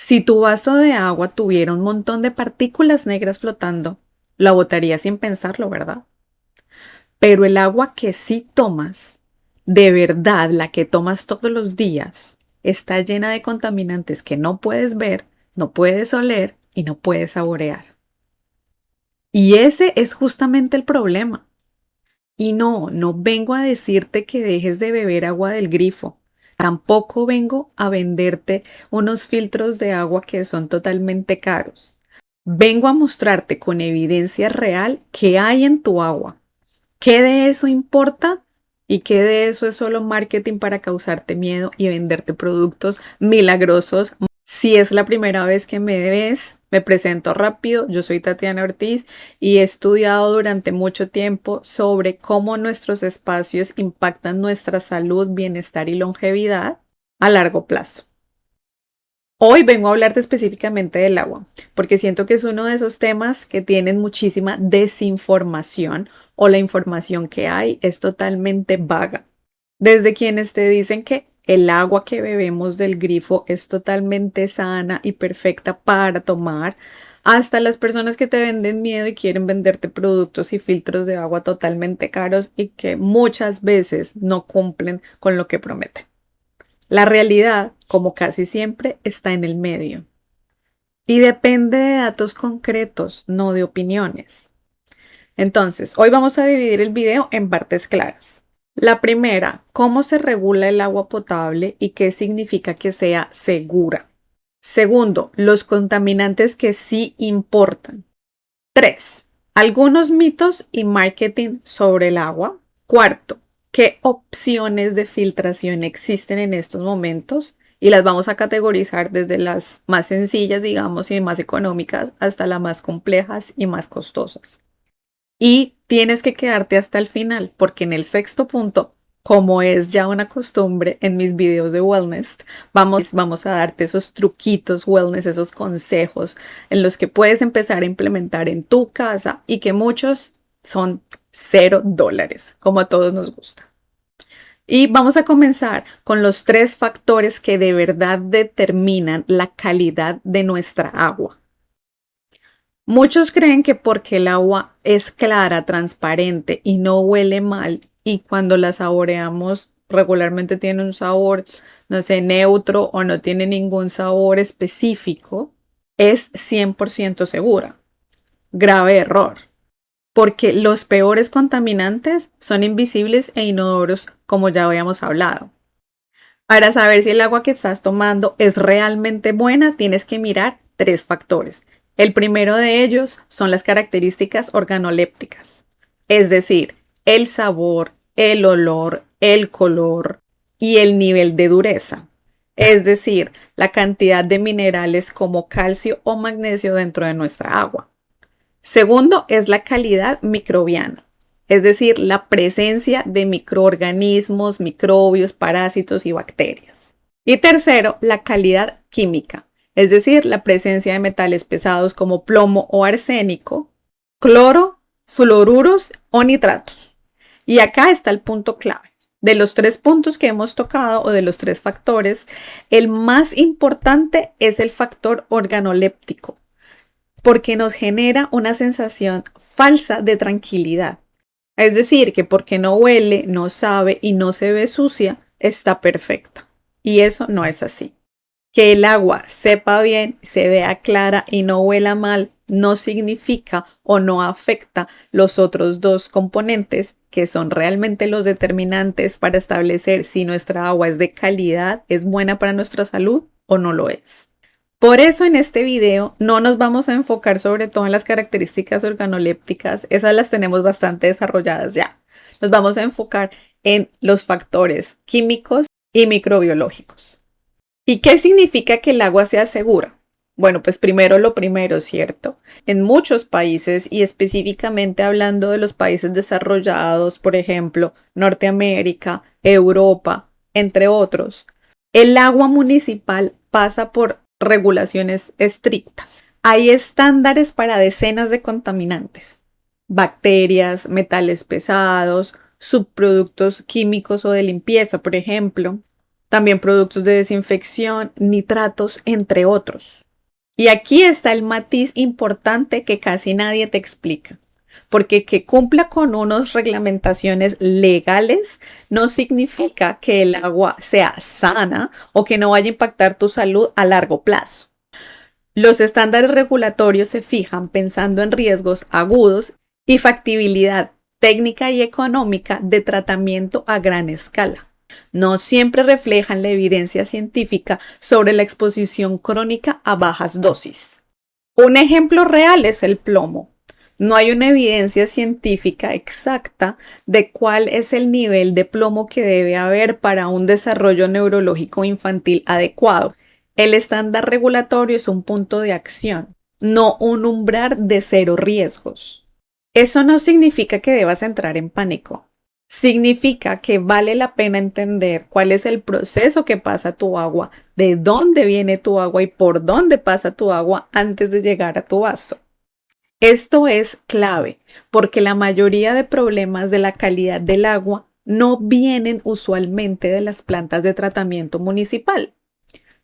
Si tu vaso de agua tuviera un montón de partículas negras flotando, la botarías sin pensarlo, ¿verdad? Pero el agua que sí tomas, de verdad, la que tomas todos los días, está llena de contaminantes que no puedes ver, no puedes oler y no puedes saborear. Y ese es justamente el problema. Y no vengo a decirte que dejes de beber agua del grifo. Tampoco vengo a venderte unos filtros de agua que son totalmente caros. Vengo a mostrarte con evidencia real qué hay en tu agua, qué de eso importa y qué de eso es solo marketing para causarte miedo y venderte productos milagrosos. Si es la primera vez que me ves, me presento rápido. Yo soy Tatiana Ortiz y he estudiado durante mucho tiempo sobre cómo nuestros espacios impactan nuestra salud, bienestar y longevidad a largo plazo. Hoy vengo a hablarte específicamente del agua, porque siento que es uno de esos temas que tienen muchísima desinformación o la información que hay es totalmente vaga. Desde quienes te dicen que el agua que bebemos del grifo es totalmente sana y perfecta para tomar, hasta las personas que te venden miedo y quieren venderte productos y filtros de agua totalmente caros y que muchas veces no cumplen con lo que prometen. La realidad, como casi siempre, está en el medio y depende de datos concretos, no de opiniones. Entonces, hoy vamos a dividir el video en partes claras. La primera, cómo se regula el agua potable y qué significa que sea segura. Segundo, los contaminantes que sí importan. 3. Algunos mitos y marketing sobre el agua. Cuarto, ¿qué opciones de filtración existen en estos momentos? Y las vamos a categorizar desde las más sencillas, digamos, y más económicas hasta las más complejas y más costosas. Y tienes que quedarte hasta el final, porque en el sexto punto, como es ya una costumbre en mis videos de wellness, vamos a darte esos truquitos wellness, esos consejos en los que puedes empezar a implementar en tu casa y que muchos son $0, como a todos nos gusta. Y vamos a comenzar con los 3 factores que de verdad determinan la calidad de nuestra agua. Muchos creen que porque el agua es clara, transparente y no huele mal, y cuando la saboreamos regularmente tiene un sabor, no sé, neutro o no tiene ningún sabor específico, es 100% segura. Grave error, porque los peores contaminantes son invisibles e inodoros, como ya habíamos hablado. Para saber si el agua que estás tomando es realmente buena, tienes que mirar 3 factores. El primero de ellos son las características organolépticas, es decir, el sabor, el olor, el color y el nivel de dureza, es decir, la cantidad de minerales como calcio o magnesio dentro de nuestra agua. Segundo es la calidad microbiana, es decir, la presencia de microorganismos, microbios, parásitos y bacterias. Y tercero, la calidad química, es decir, la presencia de metales pesados como plomo o arsénico, cloro, fluoruros o nitratos. Y acá está el punto clave. De los 3 puntos que hemos tocado o de los 3 factores, el más importante es el factor organoléptico, porque nos genera una sensación falsa de tranquilidad. Es decir, que porque no huele, no sabe y no se ve sucia, está perfecta. Y eso no es así. Que el agua sepa bien, se vea clara y no huela mal, no significa o no afecta los otros 2 componentes que son realmente los determinantes para establecer si nuestra agua es de calidad, es buena para nuestra salud o no lo es. Por eso en este video no nos vamos a enfocar sobre todo en las características organolépticas, esas las tenemos bastante desarrolladas ya. Nos vamos a enfocar en los factores químicos y microbiológicos. ¿Y qué significa que el agua sea segura? Bueno, pues primero lo primero, ¿cierto? En muchos países y específicamente hablando de los países desarrollados, por ejemplo, Norteamérica, Europa, entre otros, el agua municipal pasa por regulaciones estrictas. Hay estándares para decenas de contaminantes, bacterias, metales pesados, subproductos químicos o de limpieza, por ejemplo. también productos de desinfección, nitratos, entre otros. Y aquí está el matiz importante que casi nadie te explica. Porque que cumpla con unas reglamentaciones legales no significa que el agua sea sana o que no vaya a impactar tu salud a largo plazo. Los estándares regulatorios se fijan pensando en riesgos agudos y factibilidad técnica y económica de tratamiento a gran escala. No siempre reflejan la evidencia científica sobre la exposición crónica a bajas dosis. Un ejemplo real es el plomo. No hay una evidencia científica exacta de cuál es el nivel de plomo que debe haber para un desarrollo neurológico infantil adecuado. El estándar regulatorio es un punto de acción, no un umbral de cero riesgos. Eso no significa que debas entrar en pánico. Significa que vale la pena entender cuál es el proceso que pasa tu agua, de dónde viene tu agua y por dónde pasa tu agua antes de llegar a tu vaso. Esto es clave porque la mayoría de problemas de la calidad del agua no vienen usualmente de las plantas de tratamiento municipal.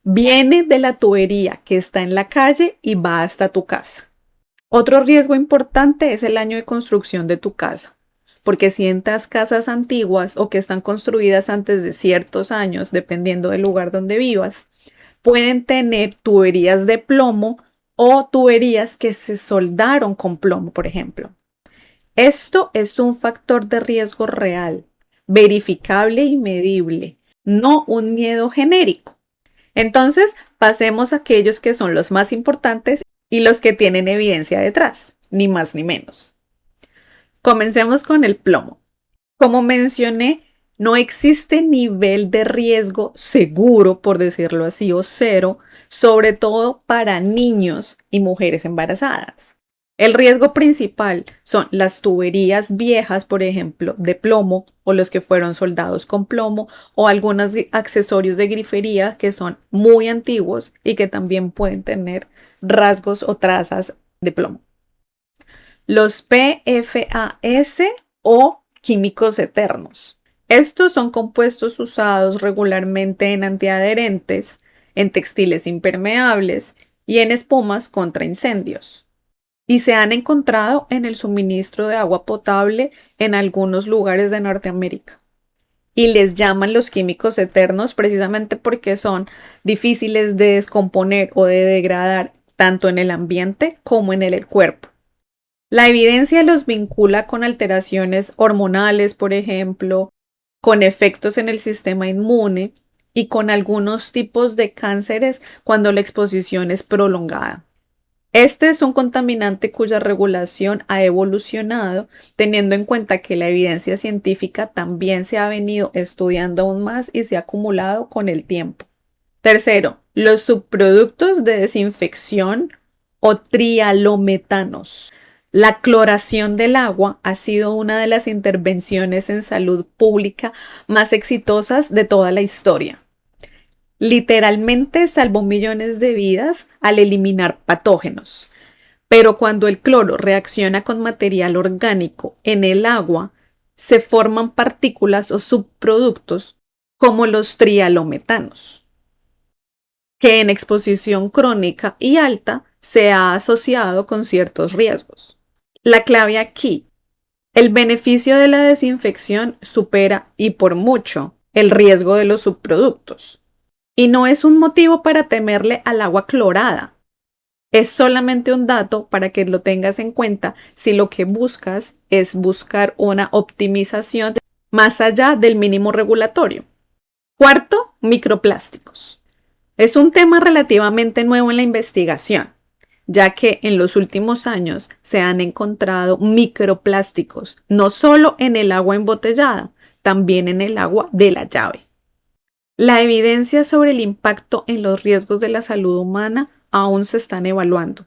Viene de la tubería que está en la calle y va hasta tu casa. Otro riesgo importante es el año de construcción de tu casa, porque si entras casas antiguas o que están construidas antes de ciertos años, dependiendo del lugar donde vivas, pueden tener tuberías de plomo o tuberías que se soldaron con plomo, por ejemplo. Esto es un factor de riesgo real, verificable y medible, no un miedo genérico. Entonces, pasemos a aquellos que son los más importantes y los que tienen evidencia detrás, ni más ni menos. Comencemos con el plomo. Como mencioné, no existe nivel de riesgo seguro, por decirlo así, o cero, sobre todo para niños y mujeres embarazadas. El riesgo principal son las tuberías viejas, por ejemplo, de plomo o los que fueron soldados con plomo o algunos accesorios de grifería que son muy antiguos y que también pueden tener rasgos o trazas de plomo. Los PFAS o químicos eternos. Estos son compuestos usados regularmente en antiadherentes, en textiles impermeables y en espumas contra incendios. Y se han encontrado en el suministro de agua potable en algunos lugares de Norteamérica. Y les llaman los químicos eternos precisamente porque son difíciles de descomponer o de degradar tanto en el ambiente como en el cuerpo. La evidencia los vincula con alteraciones hormonales, por ejemplo, con efectos en el sistema inmune y con algunos tipos de cánceres cuando la exposición es prolongada. Este es un contaminante cuya regulación ha evolucionado, teniendo en cuenta que la evidencia científica también se ha venido estudiando aún más y se ha acumulado con el tiempo. Tercero, los subproductos de desinfección o trialometanos. La cloración del agua ha sido una de las intervenciones en salud pública más exitosas de toda la historia. Literalmente salvó millones de vidas al eliminar patógenos. Pero cuando el cloro reacciona con material orgánico en el agua, se forman partículas o subproductos como los trialometanos, que en exposición crónica y alta se ha asociado con ciertos riesgos. La clave aquí, el beneficio de la desinfección supera y por mucho el riesgo de los subproductos. Y no es un motivo para temerle al agua clorada. Es solamente un dato para que lo tengas en cuenta si lo que buscas es buscar una optimización más allá del mínimo regulatorio. Cuarto, microplásticos. Es un tema relativamente nuevo en la investigación, ya que en los últimos años se han encontrado microplásticos, no solo en el agua embotellada, también en el agua de la llave. La evidencia sobre el impacto en los riesgos de la salud humana aún se están evaluando.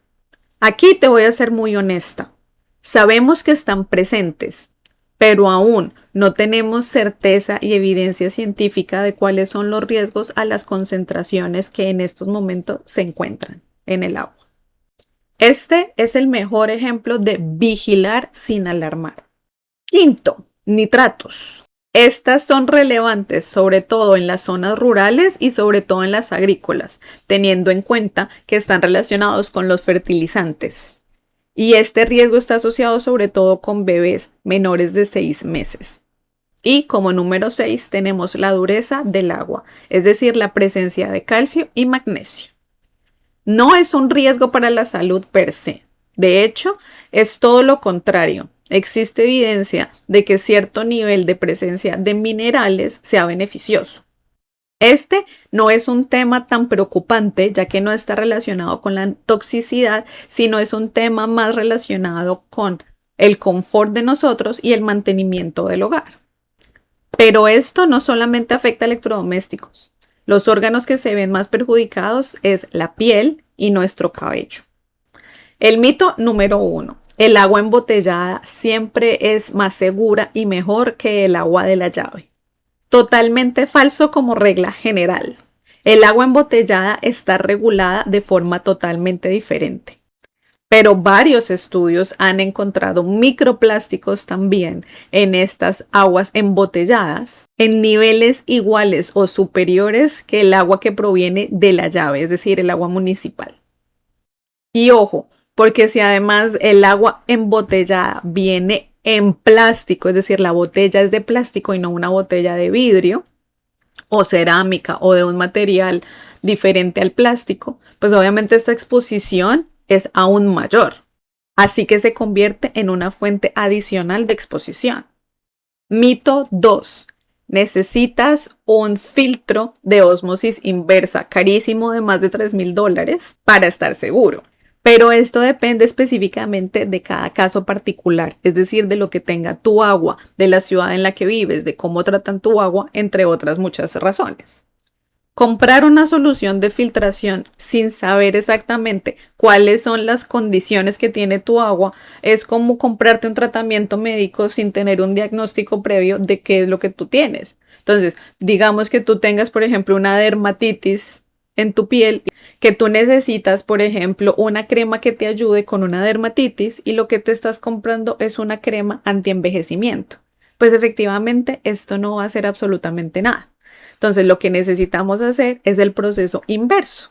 Aquí te voy a ser muy honesta. Sabemos que están presentes, pero aún no tenemos certeza y evidencia científica de cuáles son los riesgos a las concentraciones que en estos momentos se encuentran en el agua. Este es el mejor ejemplo de vigilar sin alarmar. Quinto, nitratos. Estas son relevantes sobre todo en las zonas rurales y sobre todo en las agrícolas, teniendo en cuenta que están relacionados con los fertilizantes. Y este riesgo está asociado sobre todo con bebés menores de 6 meses. Y como número 6 tenemos la dureza del agua, es decir, la presencia de calcio y magnesio. No es un riesgo para la salud per se. De hecho, es todo lo contrario. Existe evidencia de que cierto nivel de presencia de minerales sea beneficioso. Este no es un tema tan preocupante, ya que no está relacionado con la toxicidad, sino es un tema más relacionado con el confort de nosotros y el mantenimiento del hogar. Pero esto no solamente afecta a electrodomésticos. Los órganos que se ven más perjudicados es la piel y nuestro cabello. El mito número 1. El agua embotellada siempre es más segura y mejor que el agua de la llave. Totalmente falso como regla general. El agua embotellada está regulada de forma totalmente diferente. Pero varios estudios han encontrado microplásticos también en estas aguas embotelladas en niveles iguales o superiores que el agua que proviene de la llave, es decir, el agua municipal. Y ojo, porque si además el agua embotellada viene en plástico, es decir, la botella es de plástico y no una botella de vidrio o cerámica o de un material diferente al plástico, pues obviamente esta exposición es aún mayor. Así que se convierte en una fuente adicional de exposición. Mito 2. Necesitas un filtro de ósmosis inversa carísimo de más de $3,000 para estar seguro. Pero esto depende específicamente de cada caso particular, es decir, de lo que tenga tu agua, de la ciudad en la que vives, de cómo tratan tu agua, entre otras muchas razones. Comprar una solución de filtración sin saber exactamente cuáles son las condiciones que tiene tu agua es como comprarte un tratamiento médico sin tener un diagnóstico previo de qué es lo que tú tienes. Entonces, digamos que tú tengas, por ejemplo, una dermatitis en tu piel, que tú necesitas, por ejemplo, una crema que te ayude con una dermatitis y lo que te estás comprando es una crema antienvejecimiento. Pues efectivamente, esto no va a hacer absolutamente nada. Entonces, lo que necesitamos hacer es el proceso inverso.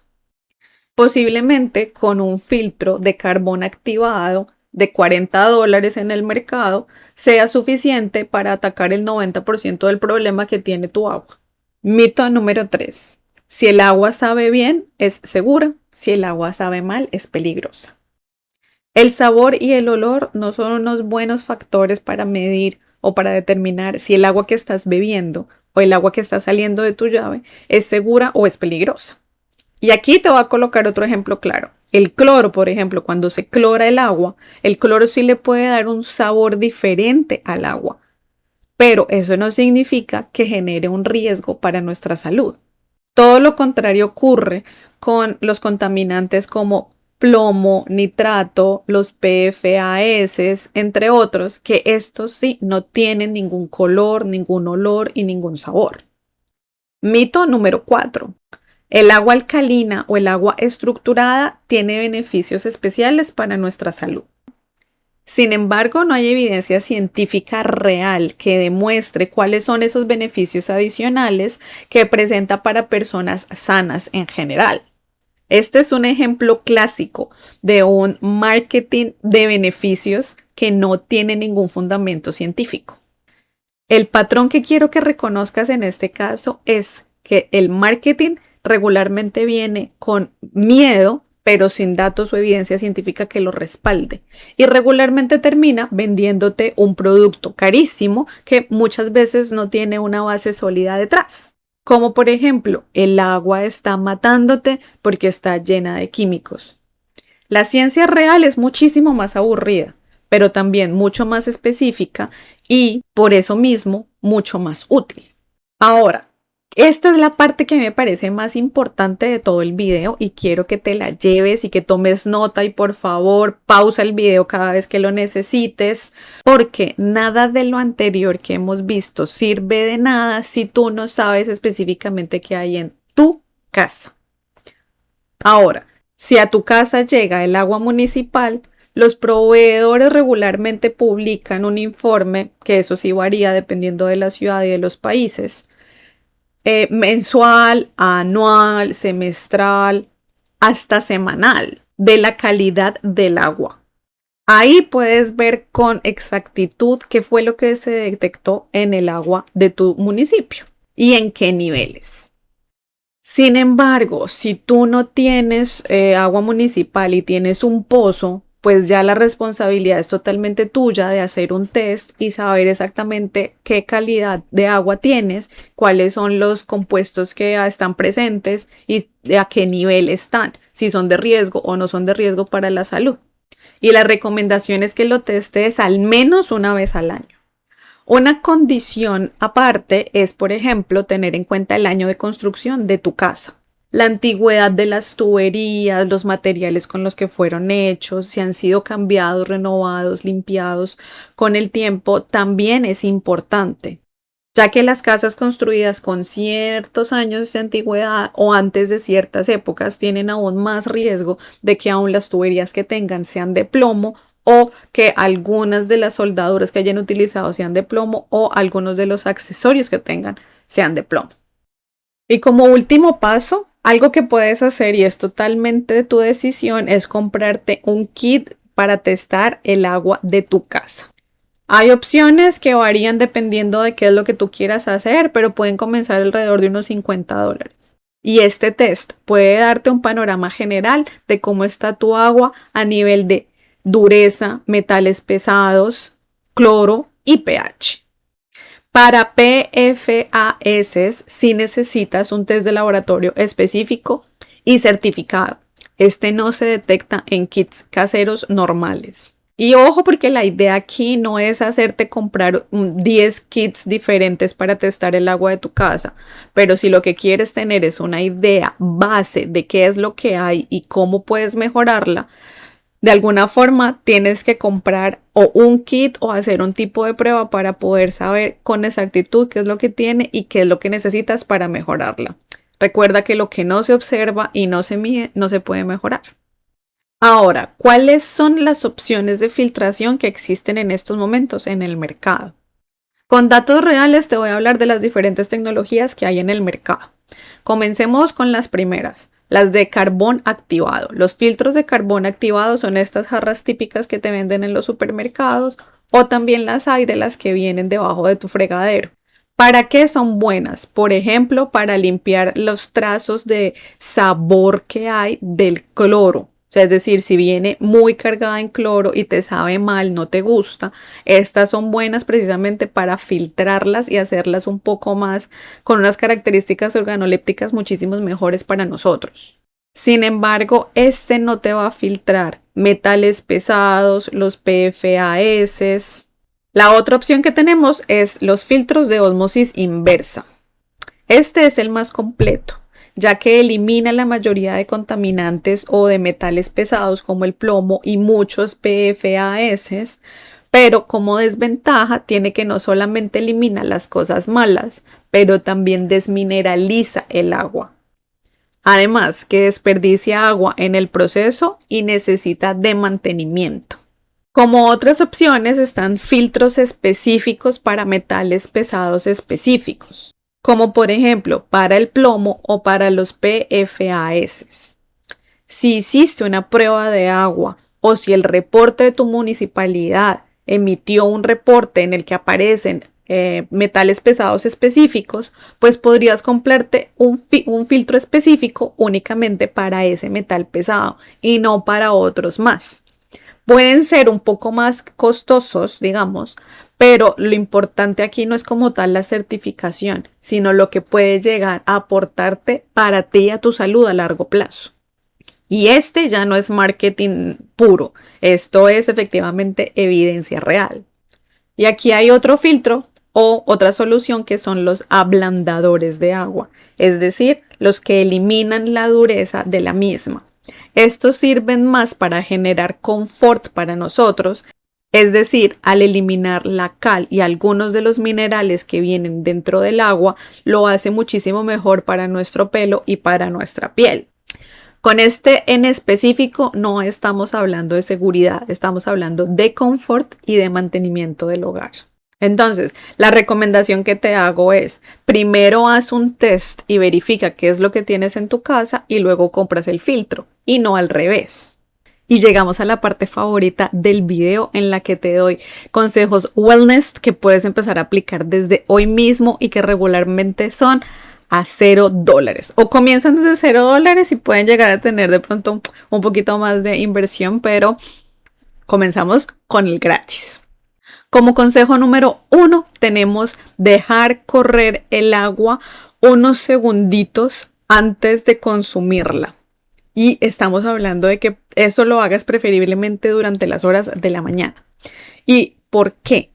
Posiblemente con un filtro de carbón activado de $40 en el mercado sea suficiente para atacar el 90% del problema que tiene tu agua. Mito número 3. Si el agua sabe bien, es segura. Si el agua sabe mal, es peligrosa. El sabor y el olor no son unos buenos factores para medir o para determinar si el agua que estás bebiendo o el agua que está saliendo de tu llave es segura o es peligrosa. Y aquí te voy a colocar otro ejemplo claro. El cloro, por ejemplo, cuando se clora el agua, el cloro sí le puede dar un sabor diferente al agua, pero eso no significa que genere un riesgo para nuestra salud. Todo lo contrario ocurre con los contaminantes como plomo, nitrato, los PFAS, entre otros, que estos sí no tienen ningún color, ningún olor y ningún sabor. Mito número 4. El agua alcalina o el agua estructurada tiene beneficios especiales para nuestra salud. Sin embargo, no hay evidencia científica real que demuestre cuáles son esos beneficios adicionales que presenta para personas sanas en general. Este es un ejemplo clásico de un marketing de beneficios que no tiene ningún fundamento científico. El patrón que quiero que reconozcas en este caso es que el marketing regularmente viene con miedo, pero sin datos o evidencia científica que lo respalde. Y regularmente termina vendiéndote un producto carísimo que muchas veces no tiene una base sólida detrás. Como por ejemplo, el agua está matándote porque está llena de químicos. La ciencia real es muchísimo más aburrida, pero también mucho más específica y por eso mismo mucho más útil. Ahora, esta es la parte que me parece más importante de todo el video y quiero que te la lleves y que tomes nota y por favor pausa el video cada vez que lo necesites porque nada de lo anterior que hemos visto sirve de nada si tú no sabes específicamente qué hay en tu casa. Ahora, si a tu casa llega el agua municipal, Los proveedores regularmente publican un informe, que eso sí varía dependiendo de la ciudad y de los países, mensual, anual, semestral, hasta semanal, de la calidad del agua. Ahí puedes ver con exactitud qué fue lo que se detectó en el agua de tu municipio y en qué niveles. Sin embargo, si tú no tienes agua municipal y tienes un pozo, pues ya la responsabilidad es totalmente tuya de hacer un test y saber exactamente qué calidad de agua tienes, cuáles son los compuestos que están presentes y a qué nivel están, si son de riesgo o no son de riesgo para la salud. Y la recomendación es que lo testes al menos una vez al año. Una condición aparte es, por ejemplo, tener en cuenta el año de construcción de tu casa. La antigüedad de las tuberías, los materiales con los que fueron hechos, si han sido cambiados, renovados, limpiados con el tiempo, también es importante, ya que las casas construidas con ciertos años de antigüedad o antes de ciertas épocas tienen aún más riesgo de que aún las tuberías que tengan sean de plomo o que algunas de las soldaduras que hayan utilizado sean de plomo o algunos de los accesorios que tengan sean de plomo. Y como último paso, algo que puedes hacer y es totalmente de tu decisión es comprarte un kit para testar el agua de tu casa. Hay opciones que varían dependiendo de qué es lo que tú quieras hacer, pero pueden comenzar alrededor de unos $50. Y este test puede darte un panorama general de cómo está tu agua a nivel de dureza, metales pesados, cloro y pH. Para PFAS sí necesitas un test de laboratorio específico y certificado. Este no se detecta en kits caseros normales. Y ojo, porque la idea aquí no es hacerte comprar 10 kits diferentes para testar el agua de tu casa, pero si lo que quieres tener es una idea base de qué es lo que hay y cómo puedes mejorarla, de alguna forma tienes que comprar o un kit o hacer un tipo de prueba para poder saber con exactitud qué es lo que tiene y qué es lo que necesitas para mejorarla. Recuerda que lo que no se observa y no se mide no se puede mejorar. Ahora, ¿cuáles son las opciones de filtración que existen en estos momentos en el mercado? Con datos reales te voy a hablar de las diferentes tecnologías que hay en el mercado. Comencemos con las primeras, las de carbón activado. Los filtros de carbón activado son estas jarras típicas que te venden en los supermercados o también las hay de las que vienen debajo de tu fregadero. ¿Para qué son buenas? Por ejemplo, para limpiar los trazos de sabor que hay del cloro. O sea, es decir, si viene muy cargada en cloro y te sabe mal, no te gusta, estas son buenas precisamente para filtrarlas y hacerlas un poco más con unas características organolépticas muchísimo mejores para nosotros. Sin embargo, este no te va a filtrar metales pesados, los PFAS. La otra opción que tenemos es los filtros de ósmosis inversa. Este es el más completo, ya que elimina la mayoría de contaminantes o de metales pesados como el plomo y muchos PFAS, pero como desventaja tiene que no solamente elimina las cosas malas, pero también desmineraliza el agua. Además, que desperdicia agua en el proceso y necesita de mantenimiento. Como otras opciones están filtros específicos para metales pesados específicos, como por ejemplo para el plomo o para los PFAS. Si hiciste una prueba de agua o si el reporte de tu municipalidad emitió un reporte en el que aparecen metales pesados específicos, pues podrías comprarte un filtro específico únicamente para ese metal pesado y no para otros más. Pueden ser un poco más costosos, digamos, pero lo importante aquí no es como tal la certificación, sino lo que puede llegar a aportarte para ti y a tu salud a largo plazo. Y este ya no es marketing puro, esto es efectivamente evidencia real. Y aquí hay otro filtro o otra solución que son los ablandadores de agua, es decir, los que eliminan la dureza de la misma. Estos sirven más para generar confort para nosotros, es decir, al eliminar la cal y algunos de los minerales que vienen dentro del agua, lo hace muchísimo mejor para nuestro pelo y para nuestra piel. Con este en específico no estamos hablando de seguridad, estamos hablando de confort y de mantenimiento del hogar. Entonces, la recomendación que te hago es, primero haz un test y verifica qué es lo que tienes en tu casa y luego compras el filtro y no al revés. Y llegamos a la parte favorita del video en la que te doy consejos wellness que puedes empezar a aplicar desde hoy mismo y que regularmente son a $0 o comienzan desde $0 y pueden llegar a tener de pronto un poquito más de inversión, pero comenzamos con el gratis. Como consejo número 1, tenemos dejar correr el agua unos segunditos antes de consumirla. Y estamos hablando de que eso lo hagas preferiblemente durante las horas de la mañana. ¿Y por qué?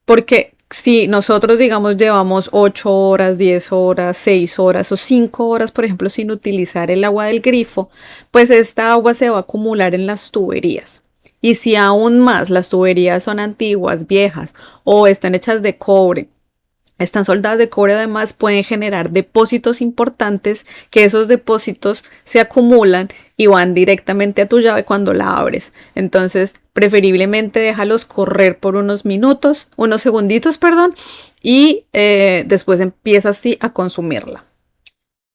Porque si nosotros, digamos, llevamos 8 horas, 10 horas, 6 horas o 5 horas, por ejemplo, sin utilizar el agua del grifo, pues esta agua se va a acumular en las tuberías. Y si aún más las tuberías son antiguas, viejas o están hechas de cobre, están soldadas de cobre, además pueden generar depósitos importantes, que esos depósitos se acumulan y van directamente a tu llave cuando la abres. Entonces, preferiblemente déjalos correr por unos segunditos, y después empiezas así a consumirla.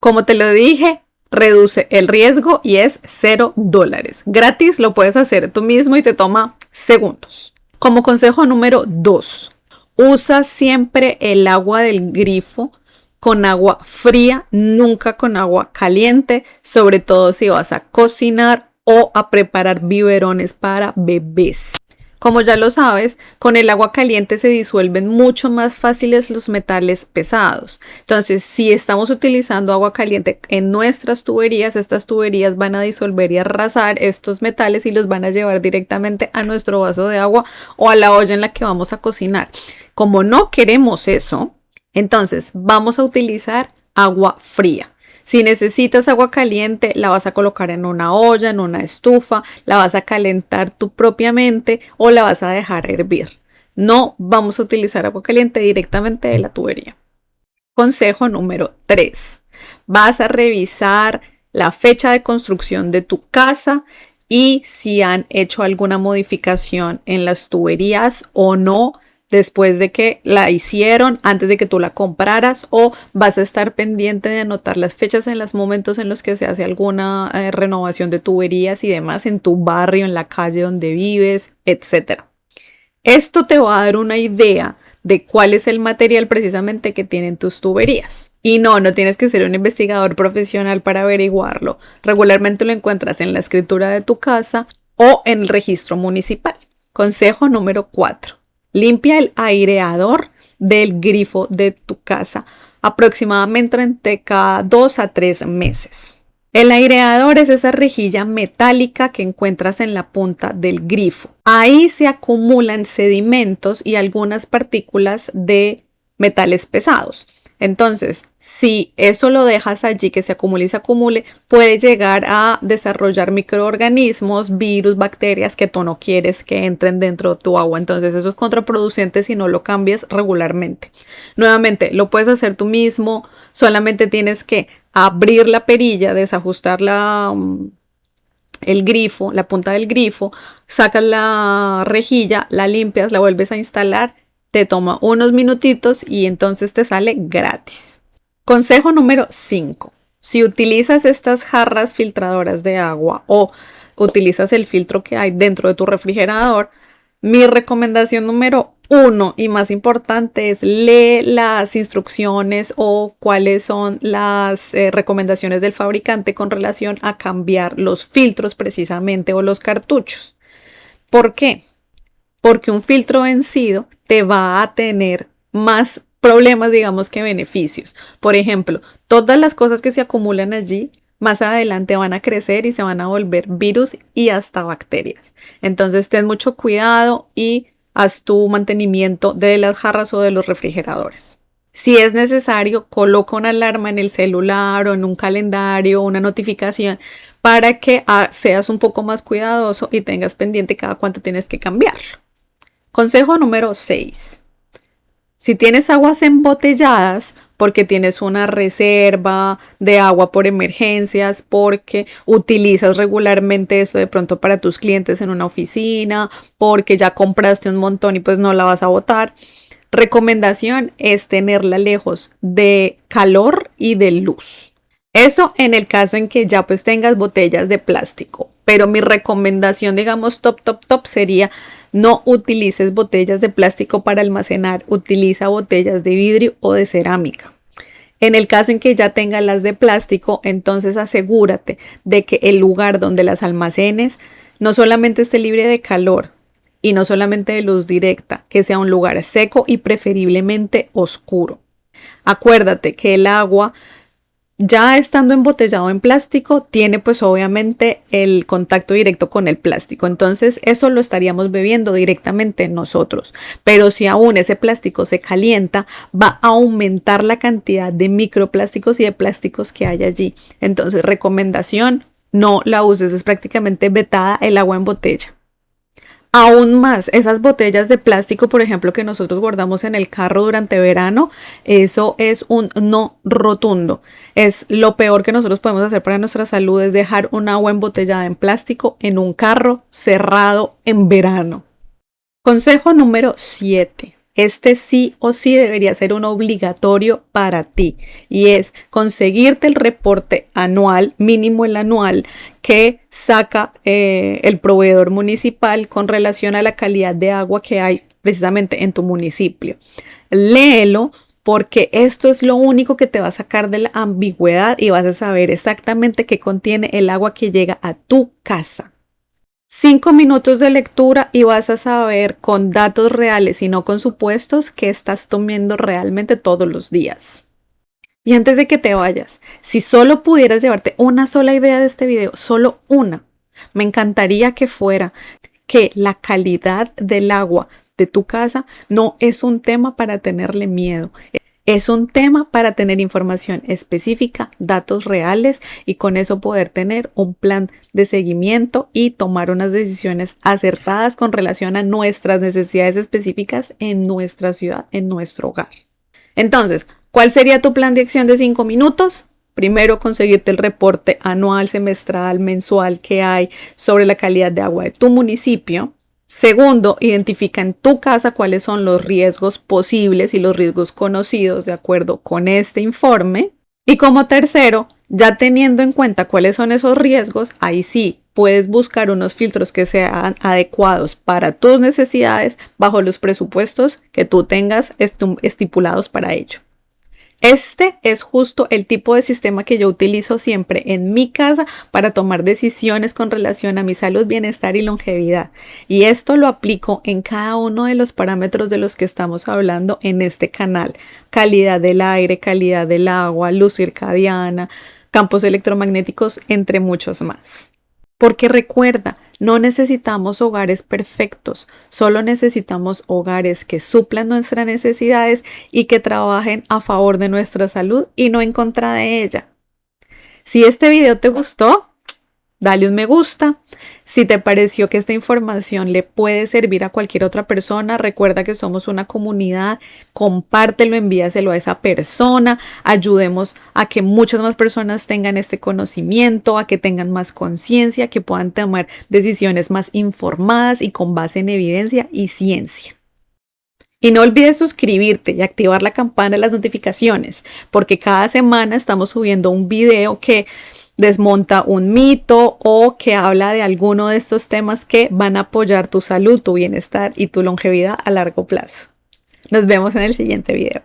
Como te lo dije, reduce el riesgo y es $0. Gratis, lo puedes hacer tú mismo y te toma segundos. Como consejo número 2, usa siempre el agua del grifo con agua fría, nunca con agua caliente, sobre todo si vas a cocinar o a preparar biberones para bebés. Como ya lo sabes, con el agua caliente se disuelven mucho más fáciles los metales pesados. Entonces, si estamos utilizando agua caliente en nuestras tuberías, estas tuberías van a disolver y arrasar estos metales y los van a llevar directamente a nuestro vaso de agua o a la olla en la que vamos a cocinar. Como no queremos eso, entonces vamos a utilizar agua fría. Si necesitas agua caliente, la vas a colocar en una olla, en una estufa, la vas a calentar tú propiamente o la vas a dejar hervir. No vamos a utilizar agua caliente directamente de la tubería. Consejo número 3. Vas a revisar la fecha de construcción de tu casa y si han hecho alguna modificación en las tuberías o no, después de que la hicieron, antes de que tú la compraras, o vas a estar pendiente de anotar las fechas en los momentos en los que se hace alguna renovación de tuberías y demás en tu barrio, en la calle donde vives, etc. Esto te va a dar una idea de cuál es el material precisamente que tienen tus tuberías. Y no tienes que ser un investigador profesional para averiguarlo. Regularmente lo encuentras en la escritura de tu casa o en el registro municipal. Consejo número 4. Limpia el aireador del grifo de tu casa aproximadamente entre cada 2 a 3 meses. El aireador es esa rejilla metálica que encuentras en la punta del grifo. Ahí se acumulan sedimentos y algunas partículas de metales pesados. Entonces, si eso lo dejas allí, que se acumule, puede llegar a desarrollar microorganismos, virus, bacterias que tú no quieres que entren dentro de tu agua. Entonces, eso es contraproducente si no lo cambias regularmente. Nuevamente, lo puedes hacer tú mismo, solamente tienes que abrir la perilla, desajustar el grifo, la punta del grifo, sacas la rejilla, la limpias, la vuelves a instalar. Te toma unos minutitos y entonces te sale gratis. Consejo número 5. Si utilizas estas jarras filtradoras de agua o utilizas el filtro que hay dentro de tu refrigerador, mi recomendación número 1 y más importante es lee las instrucciones o cuáles son las recomendaciones del fabricante con relación a cambiar los filtros precisamente o los cartuchos. ¿Por qué? Porque un filtro vencido te va a tener más problemas, digamos, que beneficios. Por ejemplo, todas las cosas que se acumulan allí, más adelante van a crecer y se van a volver virus y hasta bacterias. Entonces, ten mucho cuidado y haz tu mantenimiento de las jarras o de los refrigeradores. Si es necesario, coloca una alarma en el celular o en un calendario, una notificación, para que seas un poco más cuidadoso y tengas pendiente cada cuánto tienes que cambiarlo. Consejo número 6. Si tienes aguas embotelladas, porque tienes una reserva de agua por emergencias, porque utilizas regularmente eso de pronto para tus clientes en una oficina, porque ya compraste un montón y pues no la vas a botar. Recomendación es tenerla lejos de calor y de luz. Eso en el caso en que ya pues tengas botellas de plástico. Pero mi recomendación, digamos, top sería no utilices botellas de plástico para almacenar. Utiliza botellas de vidrio o de cerámica. En el caso en que ya tengas las de plástico, entonces asegúrate de que el lugar donde las almacenes no solamente esté libre de calor y no solamente de luz directa, que sea un lugar seco y preferiblemente oscuro. Acuérdate que el agua, ya estando embotellado en plástico, tiene pues obviamente el contacto directo con el plástico. Entonces eso lo estaríamos bebiendo directamente nosotros. Pero si aún ese plástico se calienta, va a aumentar la cantidad de microplásticos y de plásticos que hay allí. Entonces, recomendación, no la uses. Es prácticamente vetada el agua en botella. Aún más, esas botellas de plástico, por ejemplo, que nosotros guardamos en el carro durante verano, eso es un no rotundo. Es lo peor que nosotros podemos hacer para nuestra salud, es dejar un agua embotellada en plástico en un carro cerrado en verano. Consejo número 7. Este sí o sí debería ser un obligatorio para ti y es conseguirte el reporte anual, mínimo el anual, que saca el proveedor municipal con relación a la calidad de agua que hay precisamente en tu municipio. Léelo porque esto es lo único que te va a sacar de la ambigüedad y vas a saber exactamente qué contiene el agua que llega a tu casa. 5 minutos de lectura y vas a saber con datos reales y no con supuestos qué estás tomando realmente todos los días. Y antes de que te vayas, si solo pudieras llevarte una sola idea de este video, solo una, me encantaría que fuera que la calidad del agua de tu casa no es un tema para tenerle miedo. Es un tema para tener información específica, datos reales y con eso poder tener un plan de seguimiento y tomar unas decisiones acertadas con relación a nuestras necesidades específicas en nuestra ciudad, en nuestro hogar. Entonces, ¿cuál sería tu plan de acción de 5 minutos? Primero, conseguirte el reporte anual, semestral, mensual que hay sobre la calidad de agua de tu municipio. Segundo, identifica en tu casa cuáles son los riesgos posibles y los riesgos conocidos de acuerdo con este informe. Y como tercero, ya teniendo en cuenta cuáles son esos riesgos, ahí sí puedes buscar unos filtros que sean adecuados para tus necesidades bajo los presupuestos que tú tengas estipulados para ello. Este es justo el tipo de sistema que yo utilizo siempre en mi casa para tomar decisiones con relación a mi salud, bienestar y longevidad. Y esto lo aplico en cada uno de los parámetros de los que estamos hablando en este canal. Calidad del aire, calidad del agua, luz circadiana, campos electromagnéticos, entre muchos más. Porque recuerda, no necesitamos hogares perfectos, solo necesitamos hogares que suplan nuestras necesidades y que trabajen a favor de nuestra salud y no en contra de ella. Si este video te gustó, dale un me gusta. Si te pareció que esta información le puede servir a cualquier otra persona, recuerda que somos una comunidad, compártelo, envíaselo a esa persona, ayudemos a que muchas más personas tengan este conocimiento, a que tengan más conciencia, que puedan tomar decisiones más informadas y con base en evidencia y ciencia. Y no olvides suscribirte y activar la campana de las notificaciones, porque cada semana estamos subiendo un video que desmonta un mito o que habla de alguno de estos temas que van a apoyar tu salud, tu bienestar y tu longevidad a largo plazo. Nos vemos en el siguiente video.